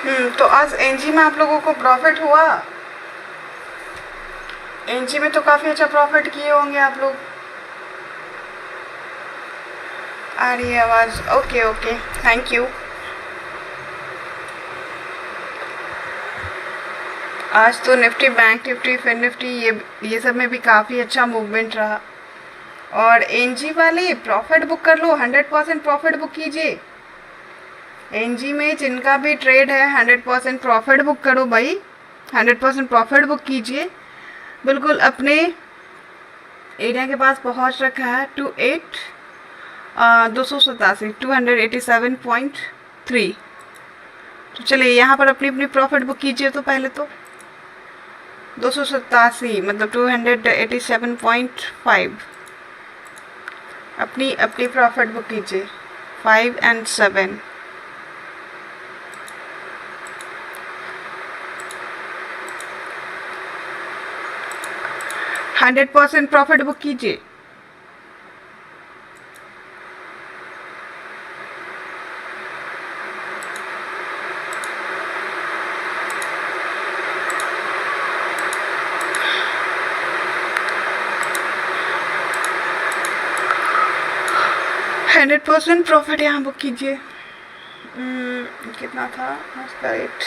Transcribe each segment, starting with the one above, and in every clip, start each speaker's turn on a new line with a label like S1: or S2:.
S1: तो आज एनजी में आप लोगों को प्रॉफिट हुआ? एनजी में तो काफ़ी अच्छा प्रॉफिट किए होंगे आप लोग। आ रही है आवाज़? Okay okay, thank you. आज तो निफ्टी, बैंक निफ्टी, फिन निफ्टी ये सब में भी काफ़ी अच्छा मूवमेंट रहा। और एनजी वाले प्रॉफिट बुक कर लो, 100% प्रॉफिट बुक कीजिए। एनजी में जिनका भी ट्रेड है 100% प्रॉफिट बुक करो भाई, 100% प्रॉफिट बुक कीजिए। बिल्कुल अपने एरिया के पास पहुंच रखा है 287.3। तो चलिए यहाँ पर अपनी अपनी प्रॉफिट बुक कीजिए। तो पहले तो 287 मतलब 287.5 अपनी अपनी प्रॉफिट बुक कीजिए, 5 और 7। हंड्रेड % प्रॉफिट बुक कीजिए। हंड्रेड % प्रॉफिट यहाँ बुक कीजिए। कितना था उसका रेट?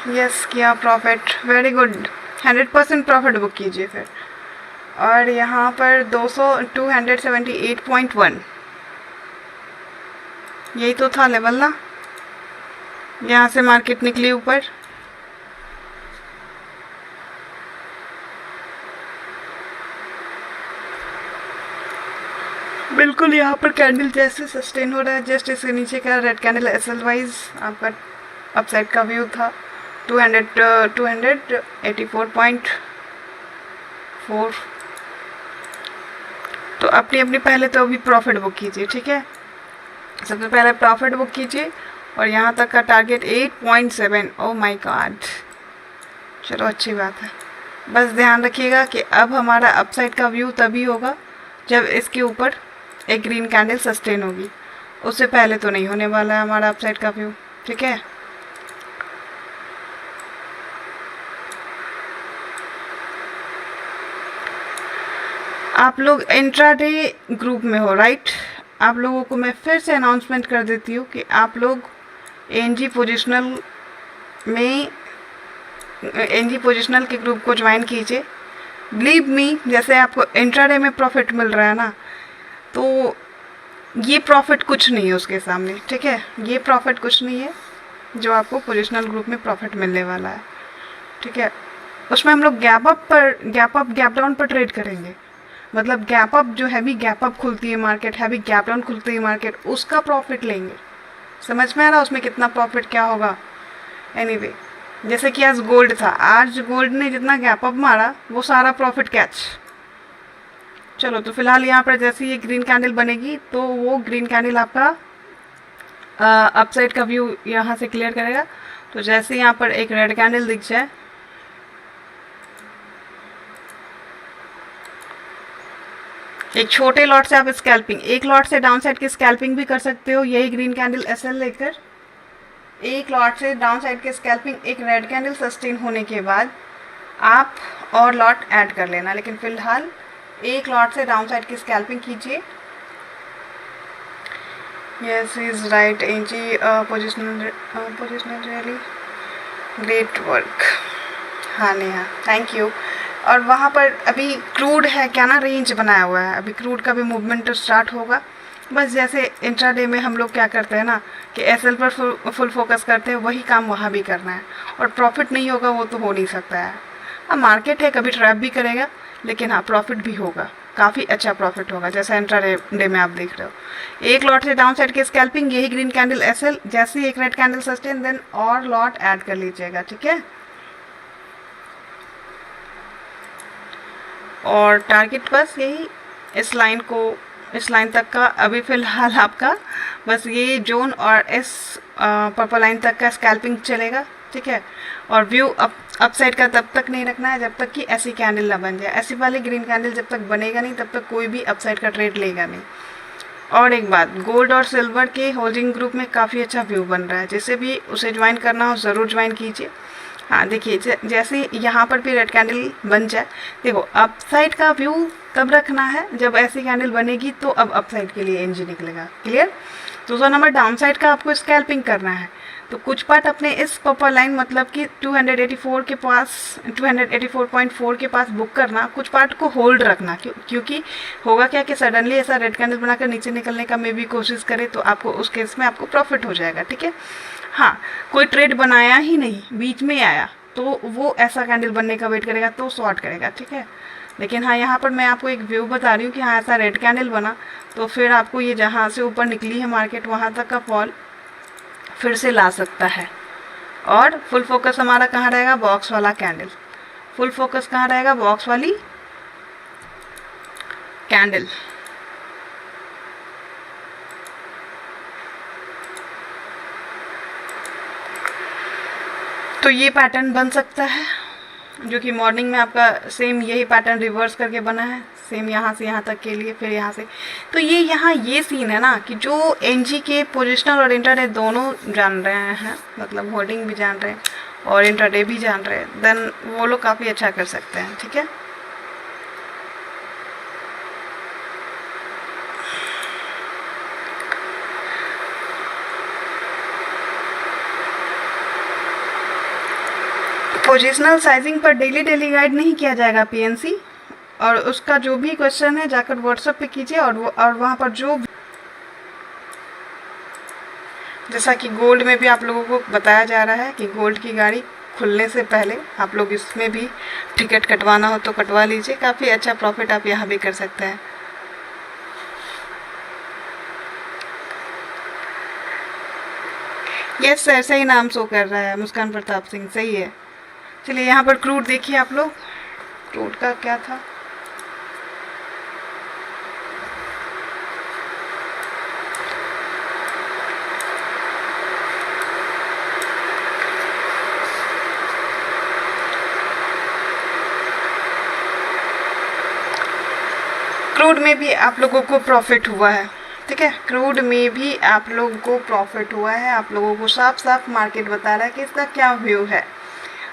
S1: यस किया profit, very good. 100% profit book कीजिए फिर। और यहाँ पर 278.1 यही तो था लेवल ना, यहाँ से मार्केट निकली ऊपर। बिल्कुल यहाँ पर कैंडल जैसे सस्टेन हो रहा है, जस्ट इसके नीचे का रेड कैंडल एसएल वाइज आपका अपसाइड का व्यू था 284.4। तो अपनी अपनी पहले तो अभी प्रॉफिट बुक कीजिए, ठीक है। सबसे पहले प्रॉफिट बुक कीजिए और यहाँ तक का टारगेट 8.7। ओ माय गॉड, चलो अच्छी बात है। बस ध्यान रखिएगा कि अब हमारा अपसाइड का व्यू तभी होगा जब इसके ऊपर एक ग्रीन कैंडल सस्टेन होगी, उससे पहले तो नहीं होने वाला है हमारा अपसाइड का व्यू, ठीक है। आप लोग इंट्राडे ग्रुप में हो, राइट? आप लोगों को मैं फिर से अनाउंसमेंट कर देती हूँ कि आप लोग एनजी पोजिशनल के ग्रुप को ज्वाइन कीजिए। बिलीव मी, जैसे आपको इंट्राडे में प्रॉफिट मिल रहा है ना, तो ये प्रॉफिट कुछ नहीं है उसके सामने, ठीक है। ये प्रॉफिट कुछ नहीं है जो आपको पोजिशनल ग्रुप में प्रॉफिट मिलने वाला है, ठीक है। उसमें हम लोग गैप डाउन पर ट्रेड करेंगे। मतलब गैप अप जो हैवी गैप अप खुलती है मार्केट, हैवी गैप डाउन खुलती है मार्केट, उसका प्रॉफिट लेंगे। समझ में आ रहा उसमें कितना प्रॉफिट क्या होगा? एनीवे, जैसे कि आज गोल्ड था, आज गोल्ड ने जितना गैप अप मारा वो सारा प्रॉफिट कैच। चलो तो फिलहाल यहाँ पर जैसे ये ग्रीन कैंडल बनेगी तो वो ग्रीन कैंडल आपका अपसाइड का व्यू यहाँ से क्लियर करेगा। तो जैसे यहाँ पर एक रेड कैंडल दिख जाए, एक छोटे लॉट से आप स्कैल्पिंग, एक लॉट से डाउन साइड की स्कैल्पिंग भी कर सकते हो, यही ग्रीन कैंडल एसएल लेकर। एक लॉट से डाउन साइड की स्कैल्पिंग, एक रेड कैंडल सस्टेन होने के बाद आप और लॉट ऐड कर लेना, लेकिन फिलहाल एक लॉट से डाउन साइड की स्कैल्पिंग कीजिए। यस इज राइट एनजी, पोजिशनल रियली ग्रेट वर्क। हाँ नेहा, थैंक यू। और वहाँ पर अभी क्रूड है क्या ना, रेंज बनाया हुआ है, अभी क्रूड का भी मूवमेंट तो स्टार्ट होगा। बस जैसे इंट्राडे में हम लोग क्या करते हैं ना कि एसएल पर फुल फोकस करते हैं, वही काम वहाँ भी करना है। और प्रॉफिट नहीं होगा वो तो हो नहीं सकता है। हाँ मार्केट है, कभी ट्रैप भी करेगा, लेकिन हाँ प्रॉफिट भी होगा, काफ़ी अच्छा प्रॉफिट होगा, जैसा इंट्राडे में आप देख रहे हो। एक लॉट से डाउन साइड की स्कैल्पिंग, यही ग्रीन कैंडल एसएल, जैसे ही एक रेड कैंडल सस्टेन, देन और लॉट ऐड कर लीजिएगा, ठीक है। और टारगेट बस यही इस लाइन तक का अभी फ़िलहाल आपका बस ये जोन और इस पर्पल लाइन तक का स्कैल्पिंग चलेगा, ठीक है। और व्यू अपसाइड का तब तक नहीं रखना है जब तक कि ऐसी कैंडल ना बन जाए। ऐसी वाली ग्रीन कैंडल जब तक बनेगा नहीं तब तक कोई भी अपसाइड का ट्रेड लेगा नहीं। और एक बात, गोल्ड और सिल्वर के होल्डिंग ग्रुप में काफ़ी अच्छा व्यू बन रहा है, जिसे भी उसे ज्वाइन करना हो ज़रूर ज्वाइन कीजिए। हाँ देखिए, जैसे यहाँ पर भी रेड कैंडल बन जाए, देखो अपसाइड का व्यू तब रखना है जब ऐसी कैंडल बनेगी तो अब अपसाइड के लिए एनजी निकलेगा। क्लियर? दूसरा नंबर, डाउन साइड का आपको स्कैल्पिंग करना है तो कुछ पार्ट अपने इस पर्पल लाइन मतलब कि 284 के पास 284.4 के पास बुक करना, कुछ पार्ट को होल्ड रखना। क्योंकि होगा क्या कि सडनली ऐसा रेड कैंडल बनाकर नीचे निकलने का मे भी कोशिश करे तो आपको उस केस में आपको प्रॉफिट हो जाएगा। ठीक है? हाँ, कोई ट्रेड बनाया ही नहीं, बीच में आया तो वो ऐसा कैंडल बनने का वेट करेगा तो शॉर्ट करेगा। ठीक है? लेकिन हाँ, यहाँ पर मैं आपको एक व्यू बता रही हूँ कि हाँ ऐसा रेड कैंडल बना तो फिर आपको ये जहाँ से ऊपर निकली है मार्केट वहाँ तक का फॉल फिर से ला सकता है। और फुल फोकस हमारा कहाँ रहेगा? बॉक्स वाला कैंडल। फुल फोकस कहाँ रहेगा? बॉक्स वाली कैंडल। तो ये पैटर्न बन सकता है जो कि मॉर्निंग में आपका सेम यही पैटर्न रिवर्स करके बना है, सेम यहाँ से यहाँ तक के लिए, फिर यहाँ से। तो ये यहाँ ये सीन है ना कि जो एनजी के पोजिशनल और इंट्राडे दोनों जान रहे हैं, मतलब होल्डिंग भी जान रहे हैं और इंट्राडे भी जान रहे हैं, देन वो लोग काफ़ी अच्छा कर सकते हैं। ठीक है? पोजिशनल साइजिंग पर डेली गाइड नहीं किया जाएगा पीएनसी, और उसका जो भी क्वेश्चन है जाकर व्हाट्सएप पे कीजिए और वहाँ पर जो जैसा कि गोल्ड में भी आप लोगों को बताया जा रहा है कि गोल्ड की गाड़ी खुलने से पहले आप लोग इसमें भी टिकट कटवाना हो तो कटवा लीजिए, काफ़ी अच्छा प्रॉफिट आप यहाँ भी कर सकते हैं। यस सर, सही नाम शो कर रहा है, मुस्कान प्रताप सिंह, सही है। चलिए यहाँ पर क्रूड देखिए आप लोग, क्रूड का क्या था। क्रूड में भी आप लोगों को प्रॉफिट हुआ है। ठीक है? क्रूड में भी आप लोगों को प्रॉफिट हुआ है, आप लोगों को साफ साफ मार्केट बता रहा है कि इसका क्या व्यू है।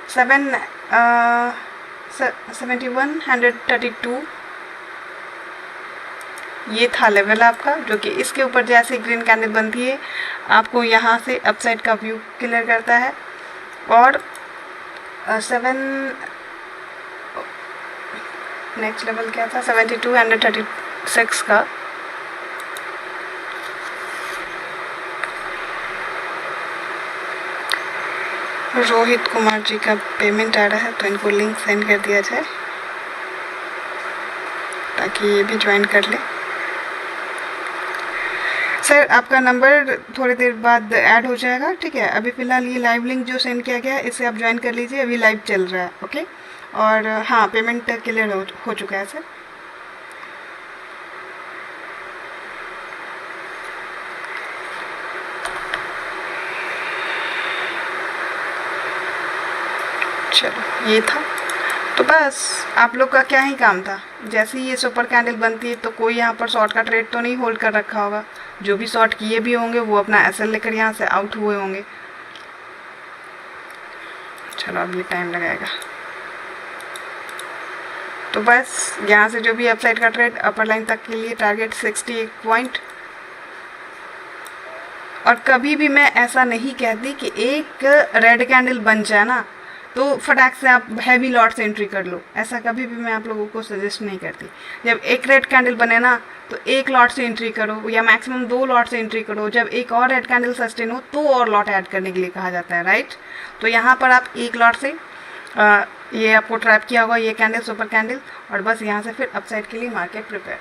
S1: 7132 ये था लेवल आपका, जो कि इसके ऊपर जैसे ग्रीन कैंडल बनती है आपको यहाँ से अपसाइड का व्यू क्लियर करता है। और नेक्स्ट लेवल क्या था? 7236 का रोहित कुमार जी का पेमेंट आ रहा है तो इनको लिंक सेंड कर दिया जाए ताकि ये भी ज्वाइन कर ले। सर आपका नंबर थोड़ी देर बाद ऐड हो जाएगा। ठीक है? अभी फ़िलहाल ये लाइव लिंक जो सेंड किया गया है इसे आप ज्वाइन कर लीजिए, अभी लाइव चल रहा है। ओके? और हाँ, पेमेंट क्लियर हो चुका है सर। चलो ये था, तो बस आप लोग का क्या ही काम था। जैसे ही ये सुपर कैंडल बनती है तो कोई यहाँ पर शॉर्ट का ट्रेड तो नहीं होल्ड कर रखा होगा, जो भी शॉर्ट किए भी होंगे वो अपना एसएल लेकर यहाँ से आउट हुए होंगे। चलो अब ये टाइम लगाएगा, तो बस यहाँ से जो भी अपसाइड का ट्रेड अपर लाइन तक के लिए टारगेट 68 पॉइंट। और कभी भी मैं ऐसा नहीं कहती कि एक रेड कैंडल बन जाए ना तो फटाक से आप हैवी लॉट से एंट्री कर लो, ऐसा कभी भी मैं आप लोगों को सजेस्ट नहीं करती। जब एक रेड कैंडल बने ना तो एक लॉट से एंट्री करो या मैक्सिमम 2 लॉट से एंट्री करो। जब एक और रेड कैंडल सस्टेन हो तो और लॉट ऐड करने के लिए कहा जाता है, राइट? तो यहाँ पर आप एक लॉट से ये आपको ट्रैप किया होगा ये कैंडल, सुपर कैंडल, और बस यहाँ से फिर अपसाइड के लिए मार्केट प्रिपेयर।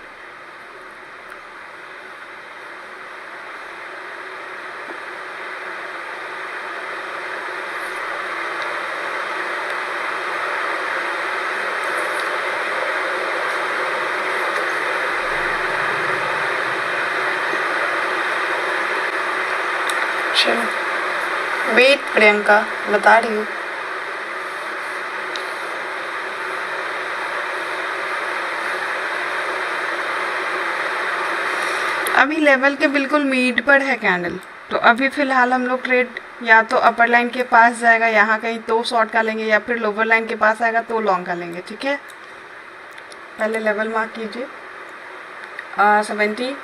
S1: चलो वेट प्रियंका, बता रही हूँ। अभी लेवल के बिल्कुल मीड पर है कैंडल, तो अभी फ़िलहाल हम लोग ट्रेड या तो अपर लाइन के पास जाएगा यहाँ कहीं तो शॉर्ट का लेंगे, या फिर लोअर लाइन के पास आएगा तो लॉन्ग का लेंगे। ठीक है, पहले लेवल मार्क कीजिए 7273।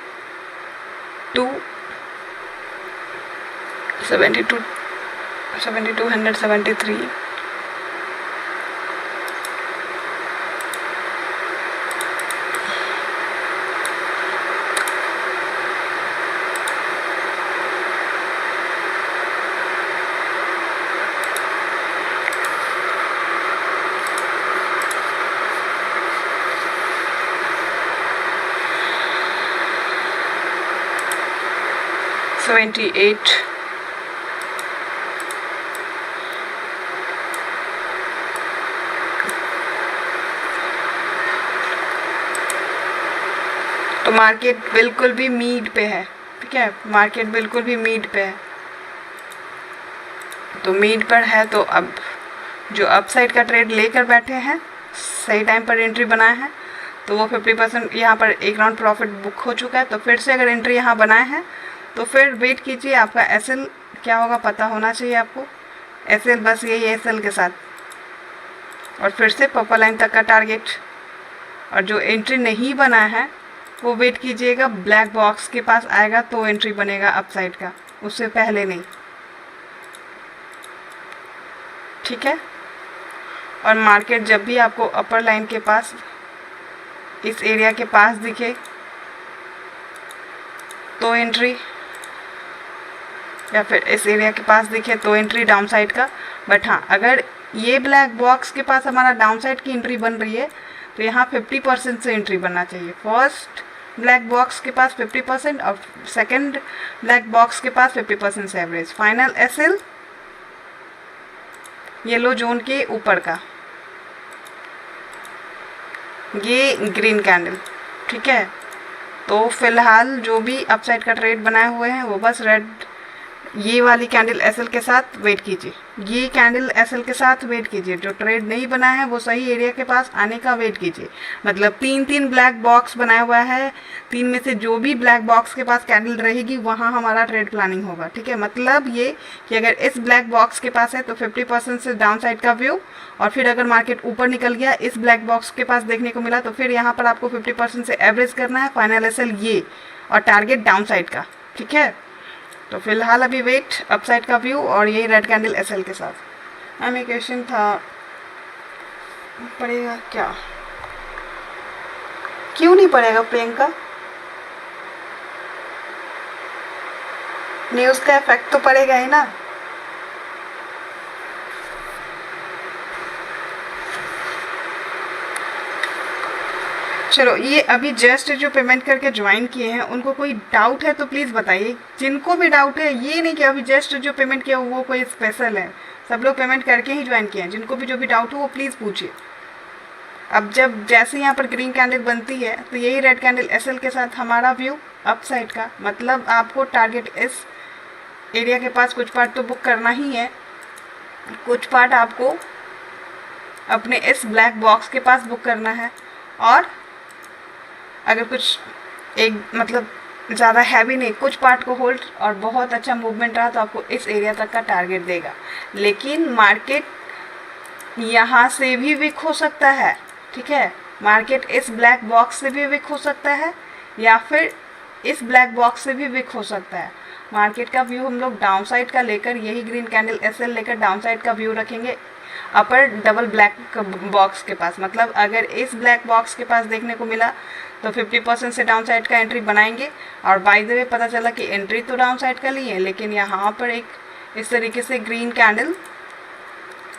S1: $78, तो मार्केट बिल्कुल भी मीड पे है। ठीक है, मार्केट बिल्कुल भी मीड पे है, तो मीड पर है, तो अब जो अपसाइड का ट्रेड लेकर बैठे हैं, सही टाइम पर एंट्री बनाए हैं, तो वो 50% यहाँ पर एक राउंड प्रॉफिट बुक हो चुका है। तो फिर से अगर एंट्री यहाँ बनाए हैं तो फिर वेट कीजिए, आपका एसएल क्या होगा पता होना चाहिए आपको। एसएल बस यही एसएल के साथ, और फिर से पर्पल लाइन तक का टारगेट। और जो एंट्री नहीं बना है वो वेट कीजिएगा, ब्लैक बॉक्स के पास आएगा तो एंट्री बनेगा अपसाइड का, उससे पहले नहीं। ठीक है, और मार्केट जब भी आपको अपर लाइन के पास, इस एरिया के पास दिखे तो एंट्री, या फिर इस एरिया के पास दिखे तो एंट्री डाउन साइड का। बट हाँ, अगर ये ब्लैक बॉक्स के पास हमारा डाउन साइड की एंट्री बन रही है तो यहाँ 50% से एंट्री बनना चाहिए। फर्स्ट ब्लैक बॉक्स के पास 50% और सेकंड ब्लैक बॉक्स के पास 50% से average. Final SL yellow zone के ऊपर का, ये ग्रीन कैंडल। ठीक है, तो फिलहाल जो भी अपसाइड का ट्रेड बनाए हुए हैं वो बस रेड, ये वाली कैंडल एसएल के साथ वेट कीजिए, ये कैंडल एसएल के साथ वेट कीजिए। जो ट्रेड नहीं बना है वो सही एरिया के पास आने का वेट कीजिए। मतलब 3 ब्लैक बॉक्स बनाया हुआ है, 3 में से जो भी ब्लैक बॉक्स के पास कैंडल रहेगी वहाँ हमारा ट्रेड प्लानिंग होगा। ठीक है, मतलब ये कि अगर इस ब्लैक बॉक्स के पास है तो 50% से डाउन साइड का व्यू, और फिर अगर मार्केट ऊपर निकल गया, इस ब्लैक बॉक्स के पास देखने को मिला, तो फिर यहाँ पर आपको 50% से एवरेज करना है। फाइनल एसएल ये, और टारगेट डाउन साइड का। ठीक है, तो फिलहाल अभी वेट अपसाइड का व्यू और ये रेड कैंडल एसएल के साथ। मैम एक क्वेश्चन था, पड़ेगा क्या? क्यों नहीं पड़ेगा प्रियंका? न्यूज़ का इफेक्ट तो पड़ेगा ही ना। चलो, ये अभी जस्ट जो पेमेंट करके ज्वाइन किए हैं उनको कोई डाउट है तो प्लीज़ बताइए। जिनको भी डाउट है, ये नहीं कि अभी जस्ट जो पेमेंट किया वो कोई स्पेशल है, सब लोग पेमेंट करके ही ज्वाइन किए हैं। जिनको भी जो भी डाउट हो वो प्लीज़ पूछिए। अब जब जैसे यहाँ पर ग्रीन कैंडल बनती है तो यही रेड कैंडल एसएल के साथ हमारा व्यू अप साइड का, मतलब आपको टारगेट इस एरिया के पास कुछ पार्ट तो बुक करना ही है, कुछ पार्ट आपको अपने इस ब्लैक बॉक्स के पास बुक करना है। और अगर कुछ एक मतलब ज़्यादा हैवी नहीं, कुछ पार्ट को होल्ड और बहुत अच्छा मूवमेंट रहा तो आपको इस एरिया तक का टारगेट देगा। लेकिन मार्केट यहाँ से भी वीक हो सकता है। ठीक है, मार्केट इस ब्लैक बॉक्स से भी वीक हो सकता है, या फिर इस ब्लैक बॉक्स से भी वीक हो सकता है। मार्केट का व्यू हम लोग डाउन साइड का लेकर, यही ग्रीन कैंडल एसएल लेकर डाउन साइड का व्यू रखेंगे अपर डबल ब्लैक बॉक्स के पास। मतलब अगर इस ब्लैक बॉक्स के पास देखने को मिला तो 50% से डाउन साइड का एंट्री बनाएंगे। और बाय द वे पता चला कि एंट्री तो डाउन साइड का ली है, लेकिन यहाँ पर एक इस तरीके से ग्रीन कैंडल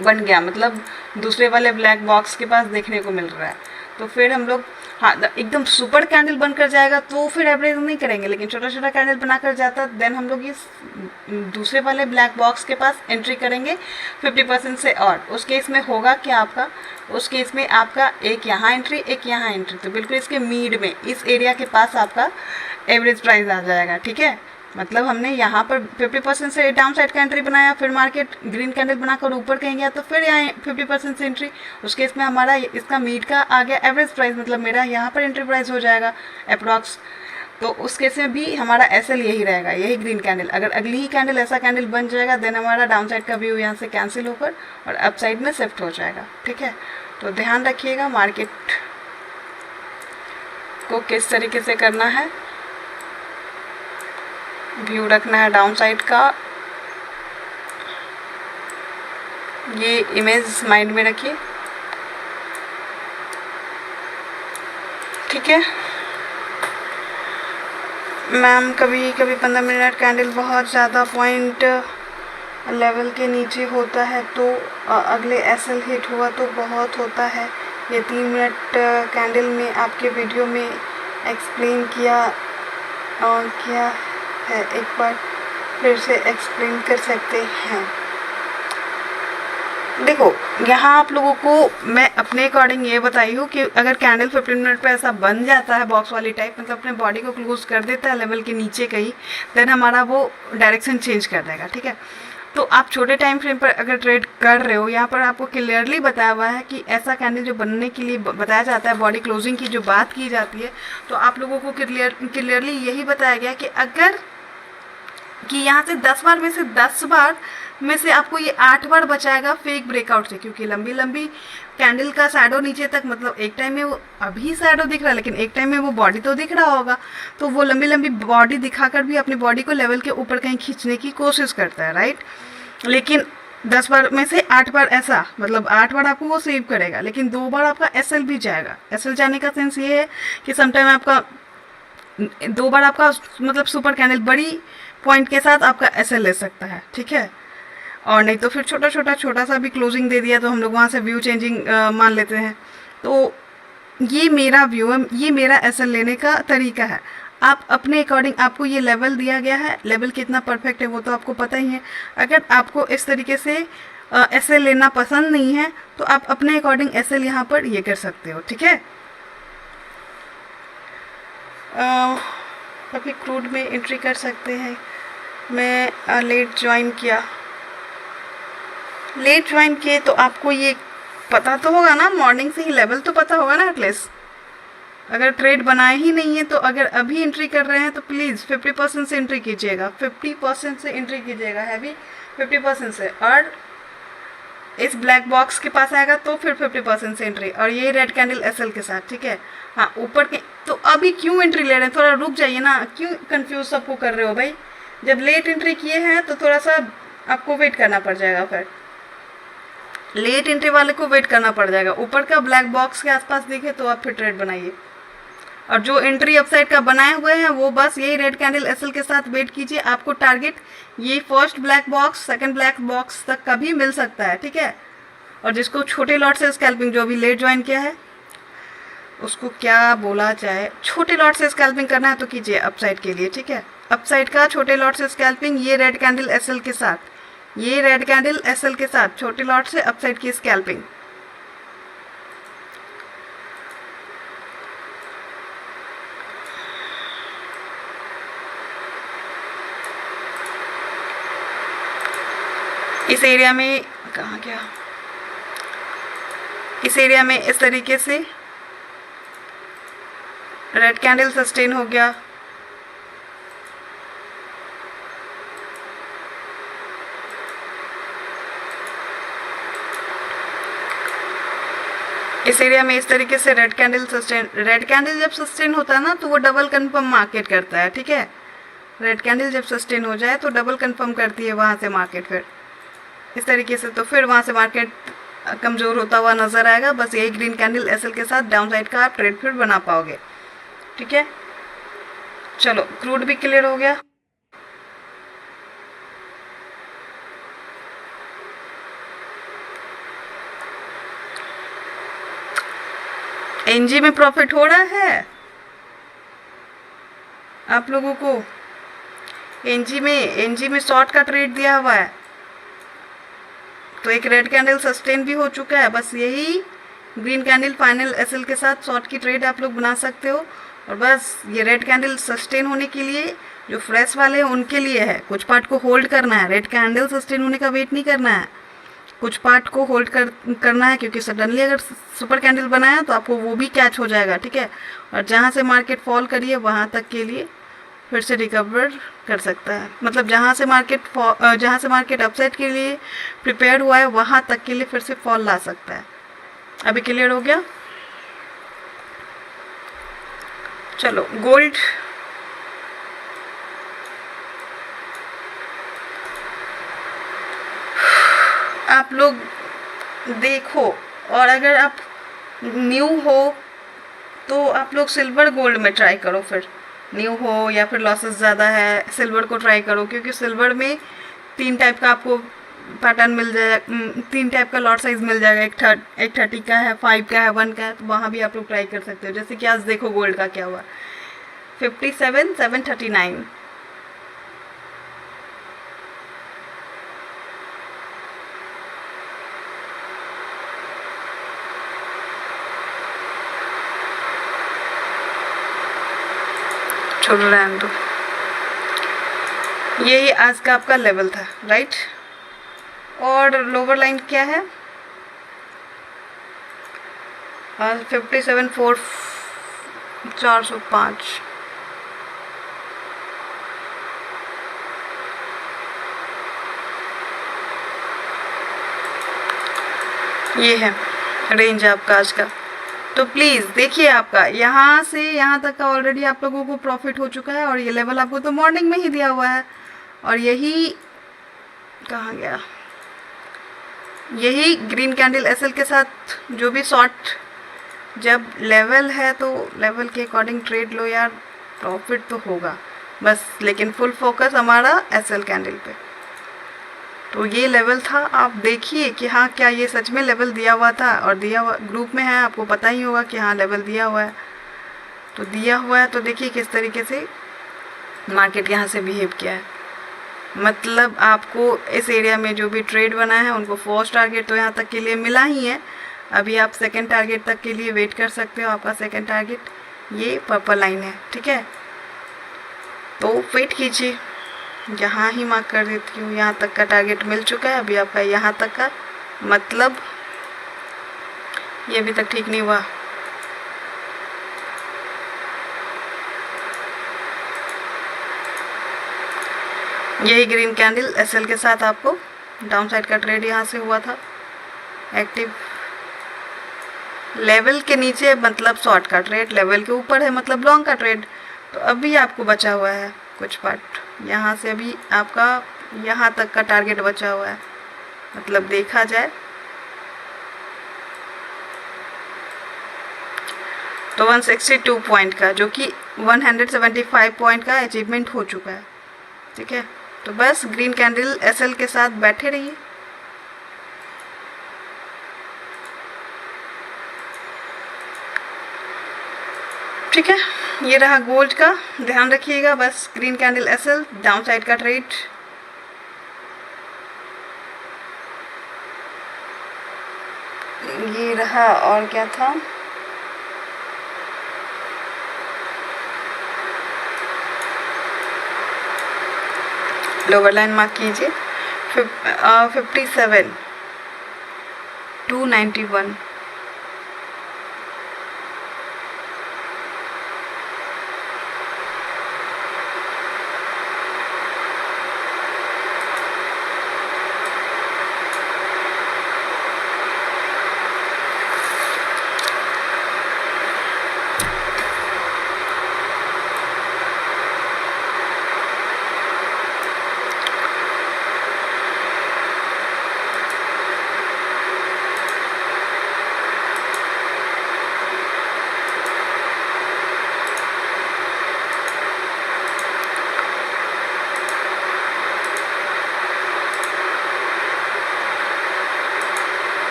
S1: बन गया, मतलब दूसरे वाले ब्लैक बॉक्स के पास देखने को मिल रहा है, तो फिर हम लोग हाँ एकदम सुपर कैंडल बनकर जाएगा तो फिर एवरेज नहीं करेंगे। लेकिन छोटा छोटा कैंडल बनाकर जाता देन हम लोग इस दूसरे वाले ब्लैक बॉक्स के पास एंट्री करेंगे 50% से। और उस केस में होगा क्या आपका, उस केस में आपका एक यहाँ एंट्री, एक यहाँ एंट्री, तो बिल्कुल इसके मीड में इस एरिया के पास आपका एवरेज प्राइस आ जाएगा। ठीक है, मतलब हमने यहाँ पर 50% से डाउन साइड का एंट्री बनाया, फिर मार्केट ग्रीन कैंडल बनाकर ऊपर कहीं गया तो फिर यहाँ 50% से एंट्री, उस केस में हमारा इसका मीड का आ गया एवरेज प्राइस, मतलब मेरा यहाँ पर एंट्री प्राइस हो जाएगा अप्रॉक्स तो उस केस में भी हमारा एसएल यही रहेगा, यही ग्रीन कैंडल। अगर अगली ही कैंडल ऐसा कैंडल बन जाएगा देन हमारा डाउन साइड का व्यू यहाँ से कैंसिल होकर और अप साइड में शिफ्ट हो जाएगा। ठीक है, तो ध्यान रखिएगा मार्केट को किस तरीके से करना है, व्यू रखना है डाउन साइड का। ये इमेज माइंड में रखिए। ठीक है मैम, कभी कभी 15 मिनट कैंडल बहुत ज़्यादा पॉइंट लेवल के नीचे होता है तो अगले एसएल हिट हुआ तो बहुत होता है। ये 3 मिनट कैंडल में आपके वीडियो में एक्सप्लेन किया है, एक बार फिर से एक्सप्लेन कर सकते हैं। देखो यहाँ आप लोगों को मैं अपने अकॉर्डिंग ये बताई हूँ कि अगर कैंडल 15 मिनट पे ऐसा बन जाता है बॉक्स वाली टाइप, मतलब अपने बॉडी को क्लोज कर देता है लेवल के नीचे कहीं, देन हमारा वो डायरेक्शन चेंज कर देगा। ठीक है, तो आप छोटे टाइम फ्रेम पर अगर ट्रेड कर रहे हो, यहाँ पर आपको क्लियरली बताया हुआ है कि ऐसा कैंडल जो बनने के लिए बताया जाता है, बॉडी क्लोजिंग की जो बात की जाती है, तो आप लोगों को क्लियरली यही बताया गया कि अगर कि यहाँ से 10 बार में से 10 बार में से आपको ये 8 बार बचाएगा फेक ब्रेकआउट से, क्योंकि लंबी लंबी कैंडल का शैडो नीचे तक, मतलब एक टाइम में वो अभी शैडो दिख रहा है लेकिन एक टाइम में वो बॉडी तो दिख रहा होगा, तो वो लंबी लंबी बॉडी दिखाकर भी अपनी बॉडी को लेवल के ऊपर कहीं खींचने की कोशिश करता है, राइट। लेकिन 10 बार में से 8 बार ऐसा, मतलब 8 बार आपको वो सेव करेगा, लेकिन 2 बार आपका एसएल भी जाएगा। एसएल जाने का सेंस ये है कि समटाइम आपका 2 बार आपका मतलब सुपर कैंडल बड़ी पॉइंट के साथ आपका एसएल ले सकता है। ठीक है, और नहीं तो फिर छोटा सा भी क्लोजिंग दे दिया तो हम लोग वहाँ से व्यू चेंजिंग मान लेते हैं। तो ये मेरा व्यू है, ये मेरा एसएल लेने का तरीका है। आप अपने अकॉर्डिंग, आपको ये लेवल दिया गया है, लेवल कितना परफेक्ट है वो तो आपको पता ही है। अगर आपको इस तरीके से एसएल लेना पसंद नहीं है तो आप अपने अकॉर्डिंग एसएल यहाँ पर ये कर सकते हो। ठीक है, अभी क्रूड में एंट्री कर सकते हैं। मैं लेट ज्वाइन किए तो आपको ये पता तो होगा ना, मॉर्निंग से ही लेवल तो पता होगा ना एटलीस्ट। अगर ट्रेड बनाए ही नहीं है तो अगर अभी एंट्री कर रहे हैं तो प्लीज़ 50% से एंट्री कीजिएगा, 50% से एंट्री कीजिएगा, हैवी 50% से, और इस ब्लैक बॉक्स के पास आएगा तो फिर 50% से एंट्री, और ये रेड कैंडल एसएल के साथ। ठीक है, हाँ ऊपर के तो अभी क्यों एंट्री ले रहे हैं, थोड़ा रुक जाइए ना, क्यों कंफ्यूज सबको कर रहे हो भाई। जब लेट एंट्री किए हैं तो थोड़ा सा आपको वेट करना पड़ जाएगा, फिर लेट एंट्री वाले को वेट करना पड़ जाएगा। ऊपर का ब्लैक बॉक्स के आसपास दिखे तो आप फिर ट्रेड बनाइए, और जो एंट्री अपसाइड का बनाए हुए हैं वो बस यही रेड कैंडल एसएल के साथ वेट कीजिए। आपको टारगेट ये first black box, second black box तक का भी मिल सकता है। ठीक है, और जिसको छोटे लॉट से स्कैल्पिंग, जो अभी लेट ज्वाइन किया है उसको क्या बोला जाए, छोटे लॉट से स्कैल्पिंग करना है तो कीजिए अपसाइड के लिए। ठीक है, अपसाइड का छोटे लॉट से स्कैल्पिंग, ये रेड कैंडल एसएल के साथ, ये रेड कैंडल एसएल के साथ छोटे लॉट से अपसाइड की स्कैल्पिंग। इस एरिया में कहाँ गया, इस एरिया में इस तरीके से रेड कैंडल सस्टेन हो गया, इस एरिया में इस तरीके से red candle sustain. Red candle जब सस्टेन होता है ना तो वो डबल कंफर्म मार्केट करता है। ठीक है, रेड कैंडल जब सस्टेन हो जाए तो डबल कंफर्म करती है वहाँ से मार्केट, फिर इस तरीके से, तो फिर वहाँ से मार्केट कमज़ोर होता हुआ नज़र आएगा। बस यही ग्रीन कैंडल एसएल के साथ डाउन साइड का आप ट्रेड फिर बना पाओगे। ठीक है, चलो क्रूड भी क्लियर हो गया। एनजी में प्रॉफिट हो रहा है आप लोगों को, एनजी में शॉर्ट का ट्रेड दिया हुआ है, तो एक रेड कैंडल सस्टेन भी हो चुका है। बस यही ग्रीन कैंडल फाइनल एसएल के साथ शॉर्ट की ट्रेड आप लोग बना सकते हो। और बस ये रेड कैंडल सस्टेन होने के लिए जो फ्रेश वाले हैं उनके लिए है, कुछ पार्ट को होल्ड करना है, रेड कैंडल सस्टेन होने का वेट नहीं करना है। कुछ पार्ट को होल्ड करना है, क्योंकि सडनली अगर सुपर कैंडल बनाया तो आपको वो भी कैच हो जाएगा, ठीक है। और जहाँ से मार्केट फॉल करिए वहाँ तक के लिए फिर से रिकवर कर सकता है, मतलब जहाँ से मार्केट अपसाइड के लिए प्रिपेयर हुआ है वहाँ तक के लिए फिर से फॉल ला सकता है। अभी क्लियर हो गया? चलो गोल्ड, आप लोग देखो, और अगर आप न्यू हो तो आप लोग सिल्वर गोल्ड में ट्राई करो, फिर न्यू हो या फिर लॉसेस ज़्यादा है सिल्वर को ट्राई करो, क्योंकि सिल्वर में 3 टाइप का आपको पैटर्न मिल जाएगा, 3 टाइप का लॉट साइज मिल जाएगा, एक 30 का है, 5 का है, 1 का है, तो वहाँ भी आप लोग ट्राई कर सकते हो। जैसे कि आज देखो गोल्ड का क्या हुआ, 57,739, छोड़ो रहने दो। यही आज का आपका लेवल था, राइट। और लोअर लाइन क्या है? 57,405। ये है रेंज आपका आज का। तो प्लीज़ देखिए, आपका यहाँ से यहाँ तक का ऑलरेडी आप लोगों को प्रॉफिट हो चुका है, और ये लेवल आपको तो मॉर्निंग में ही दिया हुआ है, और यही कहाँ गया, यही ग्रीन कैंडल एसएल के साथ जो भी शॉर्ट जब लेवल है तो लेवल के अकॉर्डिंग ट्रेड लो यार, प्रॉफिट तो होगा बस, लेकिन फुल फोकस हमारा एसएल कैंडल पे। तो ये लेवल था, आप देखिए कि हाँ क्या ये सच में लेवल दिया हुआ था, और दिया हुआ ग्रुप में है, आपको पता ही होगा कि हाँ लेवल दिया हुआ है। तो दिया हुआ है तो देखिए किस तरीके से मार्केट यहाँ से बिहेव किया है, मतलब आपको इस एरिया में जो भी ट्रेड बना है उनको फर्स्ट टारगेट तो यहाँ तक के लिए मिला ही है, अभी आप सेकंड टारगेट तक के लिए वेट कर सकते हो। आपका सेकंड टारगेट ये पर्पल लाइन है, ठीक है, तो वेट कीजिए, यहाँ ही मार्क कर देती हूँ, यहाँ तक का टारगेट मिल चुका है, अभी आपका यहाँ तक का, मतलब ये अभी तक ठीक नहीं हुआ। यही ग्रीन कैंडल एसएल के साथ आपको डाउन साइड का ट्रेड यहाँ से हुआ था एक्टिव, लेवल के नीचे मतलब शॉर्ट का ट्रेड, लेवल के ऊपर है मतलब लॉन्ग का ट्रेड। तो अभी आपको बचा हुआ है कुछ पार्ट, यहाँ से अभी आपका यहाँ तक का टारगेट बचा हुआ है, मतलब देखा जाए तो 162 पॉइंट का, जो कि 175 पॉइंट का अचीवमेंट हो चुका है, ठीक है। तो बस ग्रीन कैंडल एसएल के साथ बैठे रहिए। ठीक है, ये रहा गोल्ड का, ध्यान रखिएगा बस, green candle SL down side का ट्रेड। ये रहा, और क्या था, लोअर लाइन मार्क कीजिए 57,291।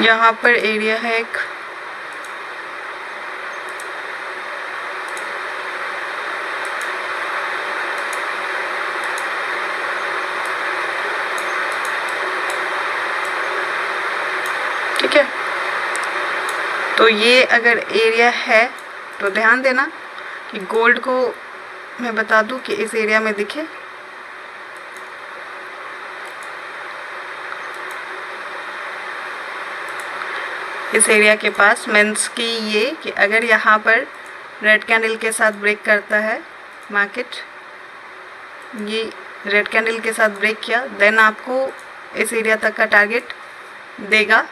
S1: यहाँ पर एरिया है एक, ठीक है। तो ये अगर एरिया है तो ध्यान देना कि गोल्ड को मैं बता दूं कि इस एरिया में दिखे, इस एरिया के पास मीन्स कि ये कि अगर यहाँ पर रेड कैंडल के साथ ब्रेक करता है मार्केट, ये रेड कैंडल के साथ ब्रेक किया, देन आपको इस एरिया तक का टारगेट देगा।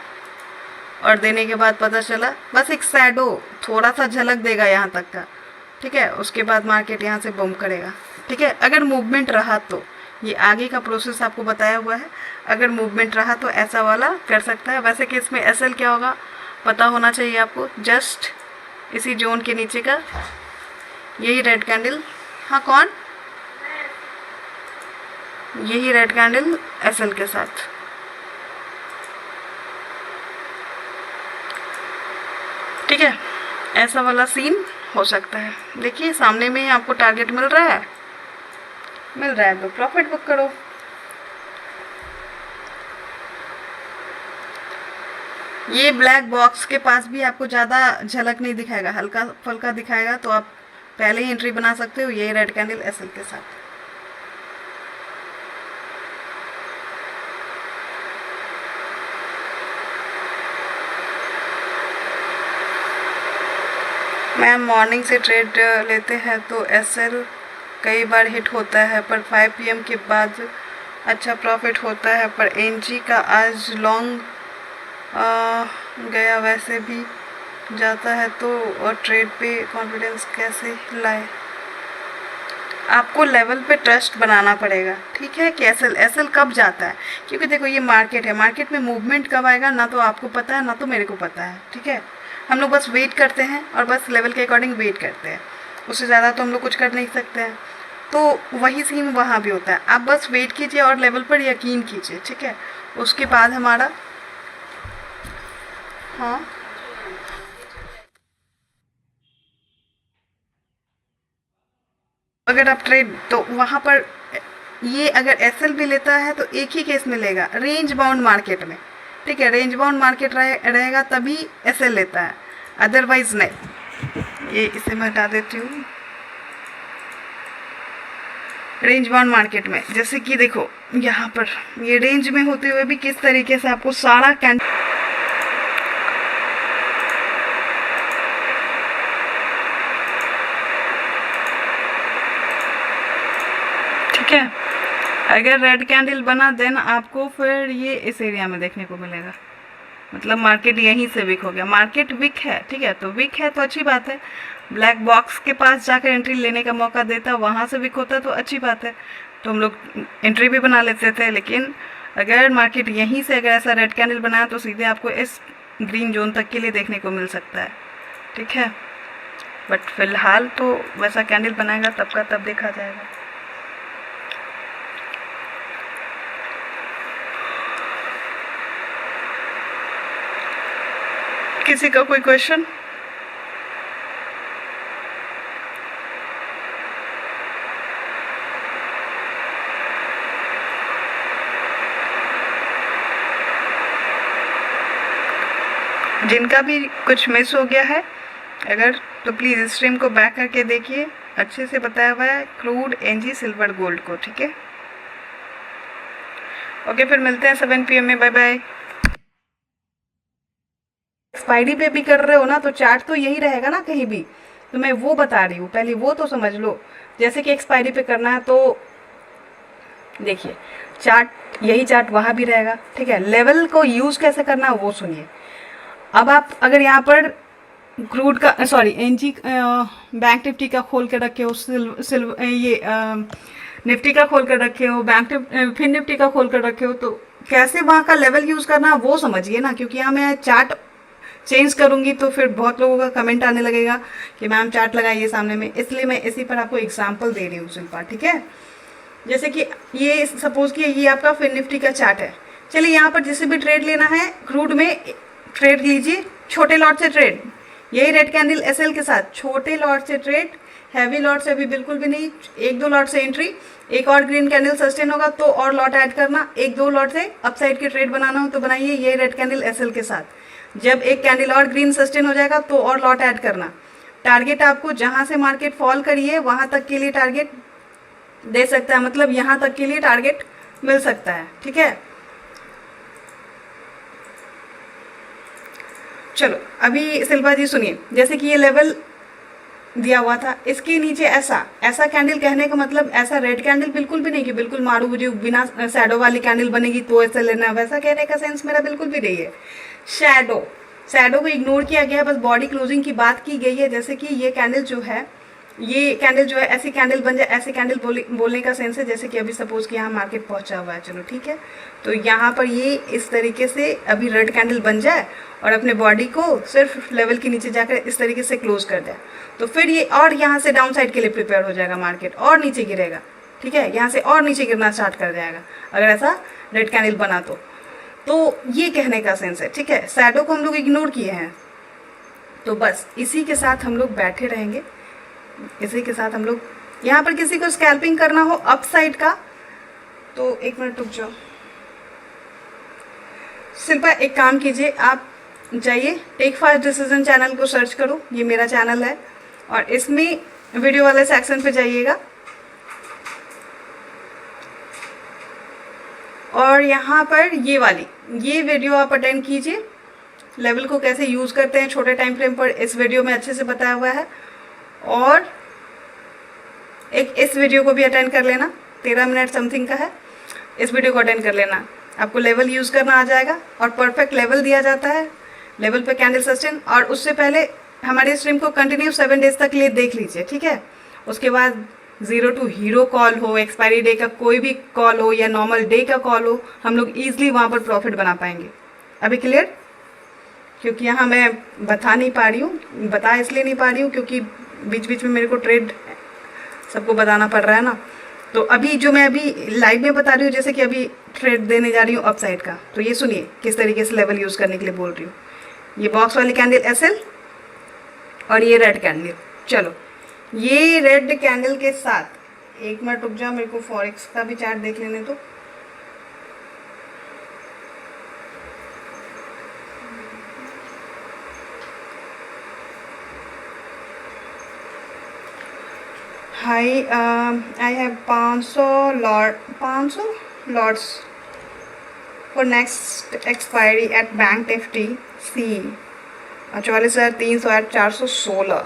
S1: और देने के बाद पता चला बस एक शैडो थोड़ा सा झलक देगा यहाँ तक का, ठीक है। उसके बाद मार्केट यहाँ से बम करेगा, ठीक है। अगर मूवमेंट रहा तो ये आगे का प्रोसेस आपको बताया हुआ है, अगर मूवमेंट रहा तो ऐसा वाला कर सकता है। वैसे कि इसमें एसएल क्या होगा पता होना चाहिए आपको, जस्ट इसी जोन के नीचे का यही रेड कैंडल, हाँ कौन, यही रेड कैंडल एसएल के साथ, ठीक है। ऐसा वाला सीन हो सकता है। देखिए सामने में ही आपको टारगेट मिल रहा है तो प्रॉफिट बुक करो। ये ब्लैक बॉक्स के पास भी आपको ज़्यादा झलक नहीं दिखाएगा, हल्का फुल्का दिखाएगा, तो आप पहले ही एंट्री बना सकते हो यही रेड कैंडल एसएल के साथ। मैम मॉर्निंग से ट्रेड लेते हैं तो एसएल कई बार हिट होता है, पर 5 PM के बाद अच्छा प्रॉफिट होता है, पर एनजी का आज लॉन्ग गया वैसे भी जाता है, तो और ट्रेड पे कॉन्फिडेंस कैसे लाए। आपको लेवल पे ट्रस्ट बनाना पड़ेगा, ठीक है, कि एसएल कब जाता है, क्योंकि देखो ये मार्केट है, मार्केट में मूवमेंट कब आएगा ना तो आपको पता है ना तो मेरे को पता है, ठीक है। हम लोग बस वेट करते हैं और बस लेवल के अकॉर्डिंग वेट करते हैं, उससे ज़्यादा तो हम लोग कुछ कर नहीं सकते हैं। तो वही सीन वहाँ भी होता है, आप बस वेट कीजिए और लेवल पर यकीन कीजिए, ठीक है। उसके बाद हमारा, हाँ अगर आप ट्रेड तो वहाँ पर ये अगर एसएल भी लेता है तो एक ही केस मिलेगा, रेंज बाउंड मार्केट में, ठीक है। रेंज बाउंड मार्केट रहेगा तभी एसएल लेता है, अदरवाइज नहीं। ये इसे मैं हटा देती हूँ। रेंज बाउंड मार्केट में जैसे कि देखो यहाँ पर ये रेंज में होते हुए भी किस तरीके से आपको सारा ठीक है। अगर रेड कैंडल बना देन आपको फिर ये इस एरिया में देखने को मिलेगा, मतलब मार्केट यहीं से वीक हो गया, मार्केट वीक है, ठीक है। तो वीक है तो अच्छी बात है, ब्लैक बॉक्स के पास जाकर एंट्री लेने का मौका देता, वहाँ से वीक होता तो अच्छी बात है, तो हम लोग एंट्री भी बना लेते थे। लेकिन अगर मार्केट यहीं से अगर ऐसा रेड कैंडल बनाया तो सीधे आपको इस ग्रीन जोन तक के लिए देखने को मिल सकता है, ठीक है। बट फिलहाल तो वैसा कैंडल बनाएगा तब का तब देखा जाएगा। किसी का कोई क्वेश्चन? जिनका भी कुछ मिस हो गया है अगर तो प्लीज़ स्ट्रीम को बैक करके देखिए, अच्छे से बताया हुआ है क्रूड, एनजी, सिल्वर, गोल्ड को, ठीक है। ओके फिर मिलते हैं 7 PM में, बाय बाय। एक्सपायरी पे भी कर रहे हो ना तो चार्ट तो यही रहेगा ना कहीं भी, तो मैं वो बता रही हूँ, पहले वो तो समझ लो। जैसे कि एक्सपायरी पे करना है तो देखिए चार्ट, यही चार्ट वहाँ भी रहेगा, ठीक है। लेवल को यूज़ कैसे करना है वो सुनिए। अब आप अगर यहाँ पर क्रूड का सॉरी एनजी बैंक निफ्टी का खोल के रखे हो, ये निफ्टी का खोल कर रखे हो, फिर निफ्टी का खोल कर रखे हो, तो कैसे वहाँ का लेवल यूज़ करना वो समझिए ना, क्योंकि यहाँ मैं चार्ट चेंज करूँगी तो फिर बहुत लोगों का कमेंट आने लगेगा कि मैम चार्ट लगाइए सामने में, इसलिए मैं इसी पर आपको एग्जाम्पल दे रही हूँ सिंपल, ठीक है। जैसे कि ये सपोज कि ये आपका फिर निफ्टी का चार्ट है, चलिए यहाँ पर जिसे भी ट्रेड लेना है क्रूड में ट्रेड लीजिए, छोटे लॉट से ट्रेड, यही रेड कैंडल एसएल के साथ छोटे लॉट से ट्रेड, हैवी लॉट से अभी बिल्कुल भी नहीं, 1-2 लॉट से एंट्री, एक और ग्रीन कैंडल सस्टेन होगा तो और लॉट ऐड करना, 1-2 लॉट से अपसाइड के ट्रेड बनाना हो तो बनाइए ये रेड कैंडल एसएल के साथ। जब एक कैंडल और ग्रीन सस्टेन हो जाएगा तो और लॉट ऐड करना, टारगेट आपको जहाँ से मार्केट फॉल करी है वहाँ तक के लिए टारगेट दे सकता है, मतलब यहाँ तक के लिए टारगेट मिल सकता है, ठीक है। चलो अभी शिल्पा जी सुनिए, जैसे कि ये लेवल दिया हुआ था, इसके नीचे ऐसा ऐसा कैंडल, कहने का मतलब ऐसा रेड कैंडल बिल्कुल भी नहीं कि बिल्कुल मारू मुझे बिना शैडो वाली कैंडल बनेगी तो ऐसा लेना, वैसा कहने का सेंस मेरा बिल्कुल भी नहीं है। शैडो को इग्नोर किया गया है, बस बॉडी क्लोजिंग की बात की गई है। जैसे कि ये कैंडल जो है ऐसी कैंडल बन जाए, ऐसी कैंडल बोलने का सेंस है जैसे कि अभी सपोज कि यहाँ मार्केट पहुंचा हुआ है, चलो ठीक है, तो यहाँ पर ये इस तरीके से अभी रेड कैंडल बन जाए और अपने बॉडी को सिर्फ लेवल के नीचे जाकर इस तरीके से क्लोज कर दे, तो फिर ये और यहाँ से डाउन साइड के लिए प्रिपेयर हो जाएगा, मार्केट और नीचे गिरेगा, ठीक है, यहाँ से और नीचे गिरना स्टार्ट कर जाएगा अगर ऐसा रेड कैंडल बना तो ये कहने का सेंस है, ठीक है। शैडो को हम लोग इग्नोर किए हैं, तो बस इसी के साथ हम लोग बैठे रहेंगे, इसी के साथ हम लोग यहाँ पर किसी को स्कैल्पिंग करना हो अप साइड का तो 1 मिनट रुक जाओ। शिल्पा एक काम कीजिए, आप जाइए टेक फास्ट डिसीजन चैनल को सर्च करो, ये मेरा चैनल है, और इसमें वीडियो वाले सेक्शन पे जाइएगा और यहाँ पर ये वीडियो आप अटेंड कीजिए, लेवल को कैसे यूज़ करते हैं छोटे टाइम फ्रेम पर, इस वीडियो में अच्छे से बताया हुआ है। और एक इस वीडियो को भी अटेंड कर लेना, 13 मिनट समथिंग का है, इस वीडियो को अटेंड कर लेना, आपको लेवल यूज़ करना आ जाएगा और परफेक्ट लेवल दिया जाता है, लेवल पे कैंडल सस्टेन। और उससे पहले हमारे स्ट्रीम को कंटिन्यू 7 डेज तक लिए देख लीजिए, ठीक है। उसके बाद 0 to हीरो कॉल हो, एक्सपायरी डे का कोई भी कॉल हो या नॉर्मल डे का कॉल हो, हम लोग ईजिली वहाँ पर प्रॉफिट बना पाएंगे। अभी क्लियर? क्योंकि यहाँ मैं बता नहीं पा रही हूँ, बता इसलिए नहीं पा रही हूँ क्योंकि बीच बीच में मेरे को ट्रेड सबको बताना पड़ रहा है ना। तो अभी जो मैं अभी लाइव में बता रही हूँ, जैसे कि अभी ट्रेड देने जा रही हूँ अपसाइड का, तो ये सुनिए किस तरीके से लेवल यूज़ करने के लिए बोल रही हूँ। ये बॉक्स वाली कैंडल SL और ये रेड कैंडल, चलो ये रेड कैंडल के साथ 1 मिनट रुक जाओ, मेरे को फॉरेक्स का भी चार्ट देख लेने तो। Hi I have 500 lots for next expiry at bank Nifty C 44,300 at 416।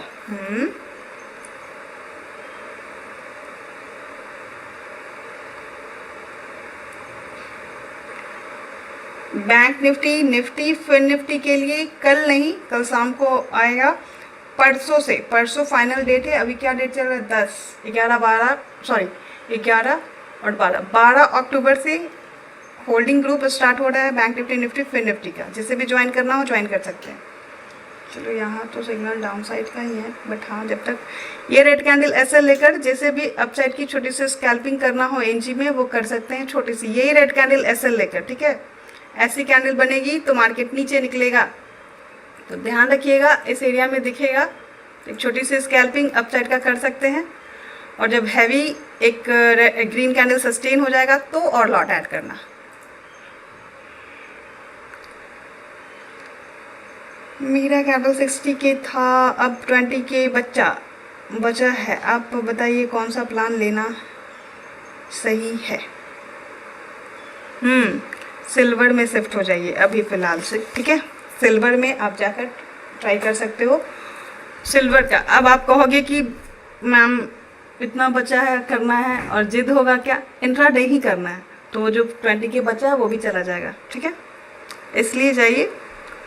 S1: Bank Nifty फिर निफ्टी के लिए कल नहीं, कल शाम को आएगा, परसों फाइनल डेट है। अभी क्या डेट चल रहा है? 11 और 12 अक्टूबर से होल्डिंग ग्रुप स्टार्ट हो रहा है बैंक निफ्टी फिर निफ्टी का। जिसे भी ज्वाइन करना हो ज्वाइन कर सकते हैं। चलो यहाँ तो सिग्नल डाउन साइड का ही है, बट हाँ जब तक ये रेड कैंडल SL लेकर जैसे भी अपसाइड की छोटी सी स्कैल्पिंग करना हो NG में वो कर सकते हैं, छोटी सी यही रेड कैंडल SL लेकर, ठीक है। ऐसी कैंडल बनेगी तो मार्केट नीचे निकलेगा, तो ध्यान रखिएगा, इस एरिया में दिखेगा, एक छोटी सी स्कैल्पिंग अपसाइड का कर सकते हैं। और जब हैवी एक ग्रीन कैंडल सस्टेन हो जाएगा तो और लॉट ऐड करना। मेरा कैपिटल 60 के था, अब 20 के बचा है। आप बताइए कौन सा प्लान लेना सही है। सिल्वर में शिफ्ट हो जाइए अभी फ़िलहाल से, ठीक है। सिल्वर में आप जाकर ट्राई कर सकते हो सिल्वर का। अब आप कहोगे कि मैम इतना बचा है करना है और जिद होगा क्या, इंट्राडे ही करना है, तो वो जो 20 के बचा है वो भी चला जाएगा, ठीक है। इसलिए जाइए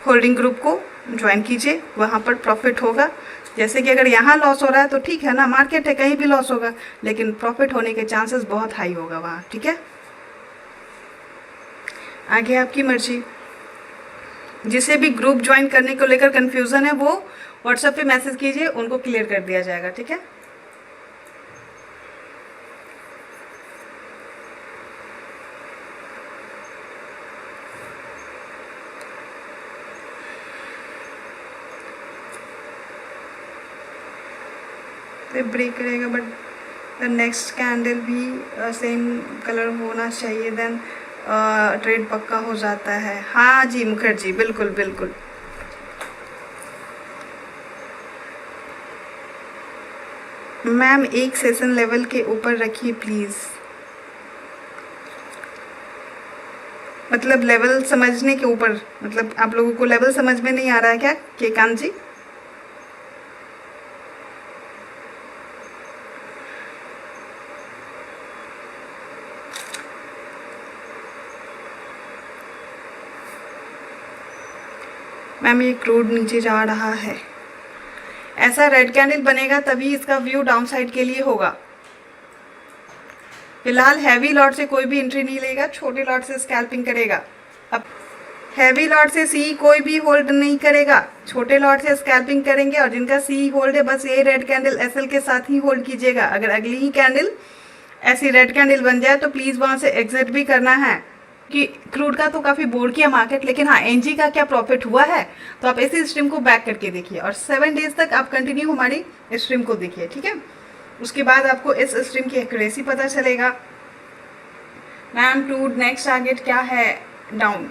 S1: होल्डिंग ग्रुप को ज्वाइन कीजिए, वहाँ पर प्रॉफिट होगा। जैसे कि अगर यहाँ लॉस हो रहा है तो ठीक है ना, मार्केट है कहीं भी लॉस होगा, लेकिन प्रॉफिट होने के चांसेस बहुत हाई होगा वहाँ, ठीक है। आगे आपकी मर्जी। जिसे भी ग्रुप ज्वाइन करने को लेकर कन्फ्यूज़न है वो व्हाट्सएप पे मैसेज कीजिए, उनको क्लियर कर दिया जाएगा, ठीक है। ब्रेक करेगा बट द नेक्स्ट कैंडल भी सेम कलर होना चाहिए, देन ट्रेड पक्का हो जाता है। हाँ जी मुखर्जी, बिल्कुल बिल्कुल। मैम एक सेशन लेवल के ऊपर रखिए प्लीज़। मतलब लेवल समझने के ऊपर, मतलब आप लोगों को लेवल समझ में नहीं आ रहा है क्या केकांत जी? मैम ये क्रूड नीचे जा रहा है, ऐसा रेड कैंडल बनेगा तभी इसका व्यू डाउन साइड के लिए होगा। फिलहाल हैवी लॉट से कोई भी एंट्री नहीं लेगा, छोटे लॉट से स्कैल्पिंग करेगा। अब हैवी लॉट से सी कोई भी होल्ड नहीं करेगा, छोटे लॉट से स्कैल्पिंग करेंगे। और जिनका सी होल्ड है बस ये रेड कैंडल एसएल के साथ ही होल्ड कीजिएगा। अगर अगली ही कैंडल ऐसी रेड कैंडल बन जाए तो प्लीज़ वहाँ से एग्जिट भी करना है कि क्रूड का तो काफ़ी बोर किया मार्केट, लेकिन हाँ एनजी का क्या प्रॉफिट हुआ है तो आप इसी स्ट्रीम को बैक करके देखिए और 7 डेज तक आप कंटिन्यू हमारी स्ट्रीम को देखिए, ठीक है। उसके बाद आपको इस स्ट्रीम की एक्यूरेसी पता चलेगा। मैम टू नेक्स्ट टारगेट क्या है? डाउन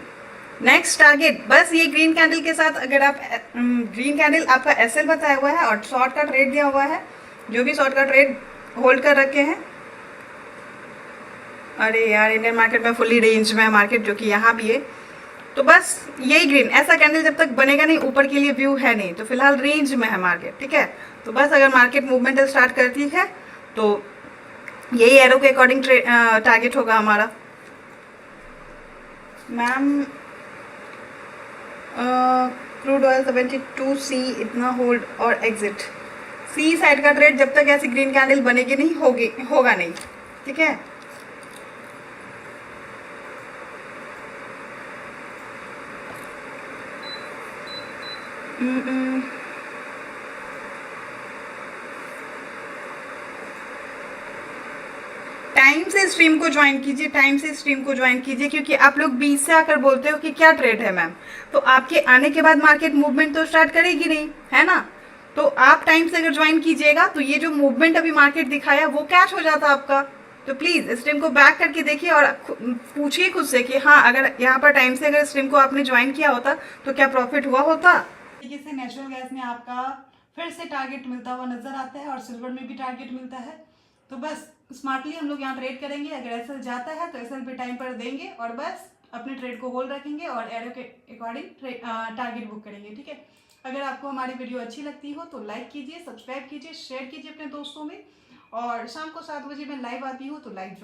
S1: नेक्स्ट टारगेट बस ये ग्रीन कैंडल के साथ, अगर आप ग्रीन कैंडल आपका एसएल बताया हुआ है और शॉर्ट का ट्रेड दिया हुआ है, जो भी शॉर्ट का ट्रेड होल्ड कर रखे हैं। अरे यार इंडियन मार्केट में फुली रेंज में है मार्केट, जो कि यहाँ भी है। तो बस यही ग्रीन ऐसा कैंडल जब तक बनेगा नहीं, ऊपर के लिए व्यू है नहीं, तो फिलहाल रेंज में है मार्केट, ठीक है। तो बस अगर मार्केट मूवमेंट स्टार्ट करती है तो यही एरो के अकॉर्डिंग टारगेट होगा हमारा। मैम क्रूड ऑयल 72 सी इतना होल्ड और एग्जिट। सी साइड का ट्रेड जब तक ऐसी ग्रीन कैंडल बनेगी नहीं होगा नहीं, ठीक है। टाइम से स्ट्रीम को ज्वाइन कीजिए, टाइम से स्ट्रीम को ज्वाइन कीजिए, क्योंकि आप लोग बीच से आकर बोलते हो कि क्या ट्रेड है मैम, तो आपके आने के बाद मार्केट मूवमेंट तो स्टार्ट करेगी नहीं, है ना। तो आप टाइम से अगर ज्वाइन कीजिएगा तो ये जो मूवमेंट अभी मार्केट दिखाया वो कैच हो जाता आपका। तो प्लीज़ स्ट्रीम को बैक करके देखिए और पूछिए खुद से कि हाँ अगर यहाँ पर टाइम से अगर स्ट्रीम को आपने ज्वाइन किया होता तो क्या प्रॉफिट हुआ होता। तरीके से नेचुरल गैस में आपका फिर से टारगेट मिलता हुआ नजर आता है और सिल्वर में भी टारगेट मिलता है। तो बस स्मार्टली हम लोग यहाँ ट्रेड करेंगे। अगर एसएल जाता है तो एसएल पे टाइम पर देंगे और बस अपने ट्रेड को होल्ड रखेंगे और एरो के अकॉर्डिंग टारगेट बुक करेंगे, ठीक है। अगर आपको हमारी वीडियो अच्छी लगती हो तो लाइक कीजिए, सब्सक्राइब कीजिए, शेयर कीजिए अपने दोस्तों में। और शाम को 7 बजे मैं लाइव आती हूँ तो लाइव